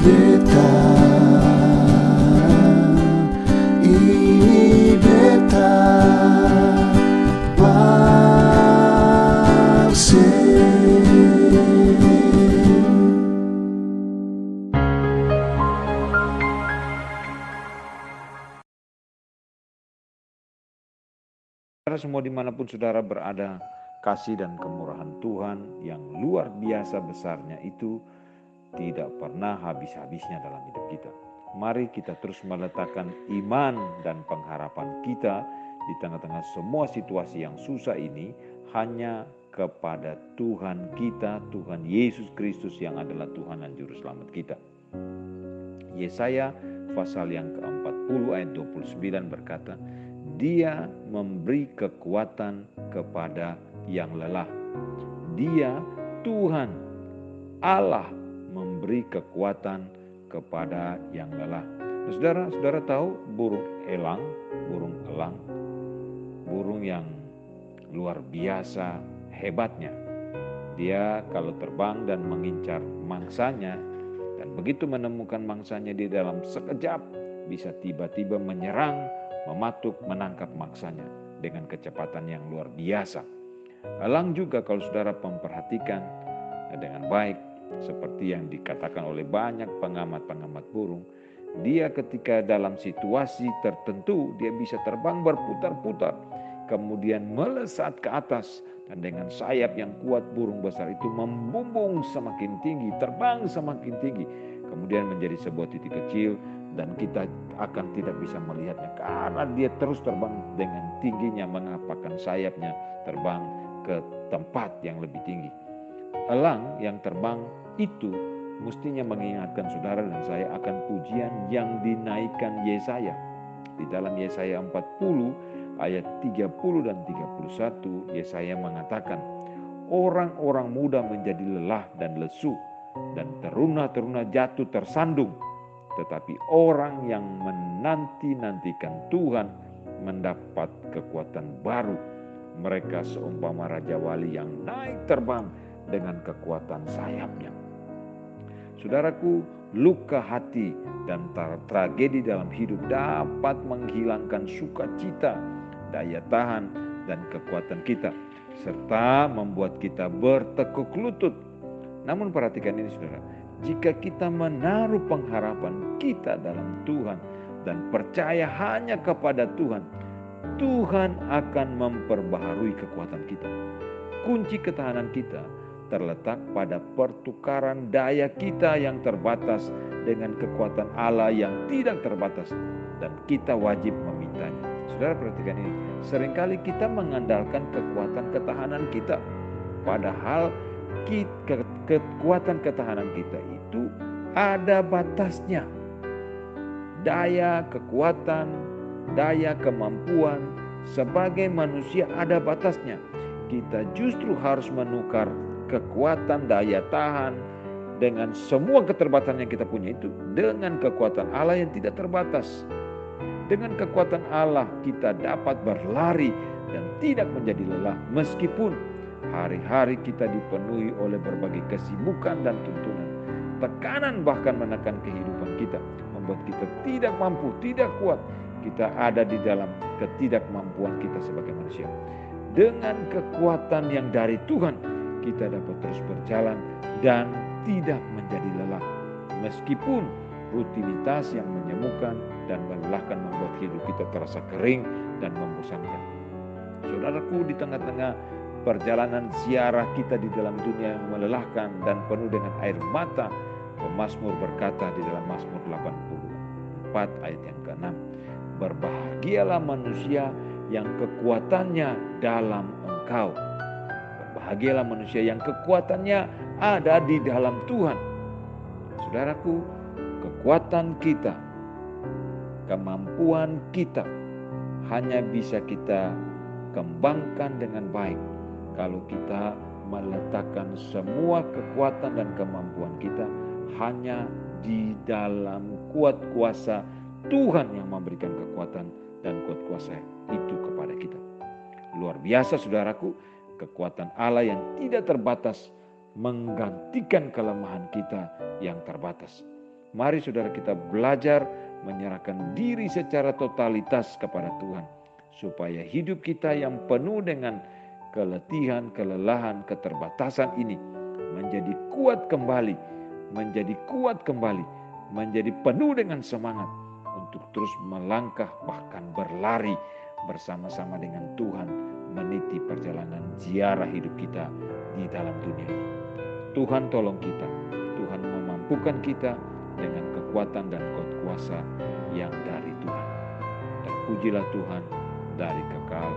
beta, ini beta Saudara semua dimanapun saudara berada, kasih dan kemurahan Tuhan yang luar biasa besarnya itu tidak pernah habis-habisnya dalam hidup kita. Mari kita terus meletakkan iman dan pengharapan kita di tengah-tengah semua situasi yang susah ini hanya kepada Tuhan kita, Tuhan Yesus Kristus yang adalah Tuhan dan Juru Selamat kita. Yesaya pasal yang ke-40 ayat 29 berkata, Dia memberi kekuatan kepada yang lelah. Dia, Tuhan, Allah memberi kekuatan kepada yang lelah. Saudara tahu burung elang, burung yang luar biasa hebatnya. Dia kalau terbang dan mengincar mangsanya, dan begitu menemukan mangsanya di dalam sekejap, bisa tiba-tiba menyerang, mematuk, menangkap mangsanya dengan kecepatan yang luar biasa. Elang juga kalau saudara memperhatikan dengan baik, seperti yang dikatakan oleh banyak pengamat-pengamat burung, dia ketika dalam situasi tertentu, dia bisa terbang berputar-putar, kemudian melesat ke atas, dan dengan sayap yang kuat burung besar itu membumbung semakin tinggi, terbang semakin tinggi, kemudian menjadi sebuah titik kecil, dan kita akan tidak bisa melihatnya karena dia terus terbang dengan tingginya, mengapakkan sayapnya terbang ke tempat yang lebih tinggi. Elang yang terbang itu mestinya mengingatkan saudara dan saya akan pujian yang dinaikkan Yesaya. Di dalam Yesaya 40 ayat 30 dan 31, Yesaya mengatakan, orang-orang muda menjadi lelah dan lesu, dan teruna-teruna jatuh tersandung. Tetapi orang yang menanti-nantikan Tuhan mendapat kekuatan baru. Mereka seumpama Raja Wali yang naik terbang dengan kekuatan sayapnya. Saudaraku, luka hati dan tragedi dalam hidup dapat menghilangkan sukacita, daya tahan, dan kekuatan kita, serta membuat kita bertekuk lutut. Namun perhatikan ini saudara, jika kita menaruh pengharapan kita dalam Tuhan dan percaya hanya kepada Tuhan, Tuhan akan memperbaharui kekuatan kita. Kunci ketahanan kita terletak pada pertukaran daya kita yang terbatas dengan kekuatan Allah yang tidak terbatas, dan kita wajib memintanya. Saudara perhatikan ini, seringkali kita mengandalkan kekuatan ketahanan kita, padahal kekuatan ketahanan kita itu ada batasnya. Daya kekuatan, daya kemampuan sebagai manusia ada batasnya. Kita justru harus menukar kekuatan daya tahan dengan semua keterbatasan yang kita punya itu dengan kekuatan Allah yang tidak terbatas. Dengan kekuatan Allah kita dapat berlari dan tidak menjadi lelah meskipun hari-hari kita dipenuhi oleh berbagai kesibukan dan tuntunan. Tekanan bahkan menekan kehidupan kita, membuat kita tidak mampu, tidak kuat. Kita ada di dalam ketidakmampuan kita sebagai manusia. Dengan kekuatan yang dari Tuhan, kita dapat terus berjalan dan tidak menjadi lelah. Meskipun rutinitas yang menyemukan dan melelahkan membuat hidup kita terasa kering dan membosankan. Saudaraku, di tengah-tengah perjalanan ziarah kita di dalam dunia yang melelahkan dan penuh dengan air mata, pemazmur berkata di dalam Mazmur 84 ayat yang ke-6, berbahagialah manusia yang kekuatannya dalam Engkau. Berbahagialah manusia yang kekuatannya ada di dalam Tuhan. Saudaraku, kekuatan kita, kemampuan kita hanya bisa kita kembangkan dengan baik kalau kita meletakkan semua kekuatan dan kemampuan kita hanya di dalam kuat kuasa Tuhan yang memberikan kekuatan dan kuat kuasa itu kepada kita. Luar biasa saudaraku, kekuatan Allah yang tidak terbatas menggantikan kelemahan kita yang terbatas. Mari saudara kita belajar menyerahkan diri secara totalitas kepada Tuhan, supaya hidup kita yang penuh dengan keletihan, kelelahan, keterbatasan ini menjadi kuat kembali, menjadi penuh dengan semangat untuk terus melangkah, bahkan berlari bersama-sama dengan Tuhan, meniti perjalanan ziarah hidup kita di dalam dunia ini. Tuhan tolong kita, Tuhan memampukan kita dengan kekuatan dan kuasa yang dari Tuhan. Terpujilah Tuhan dari kekal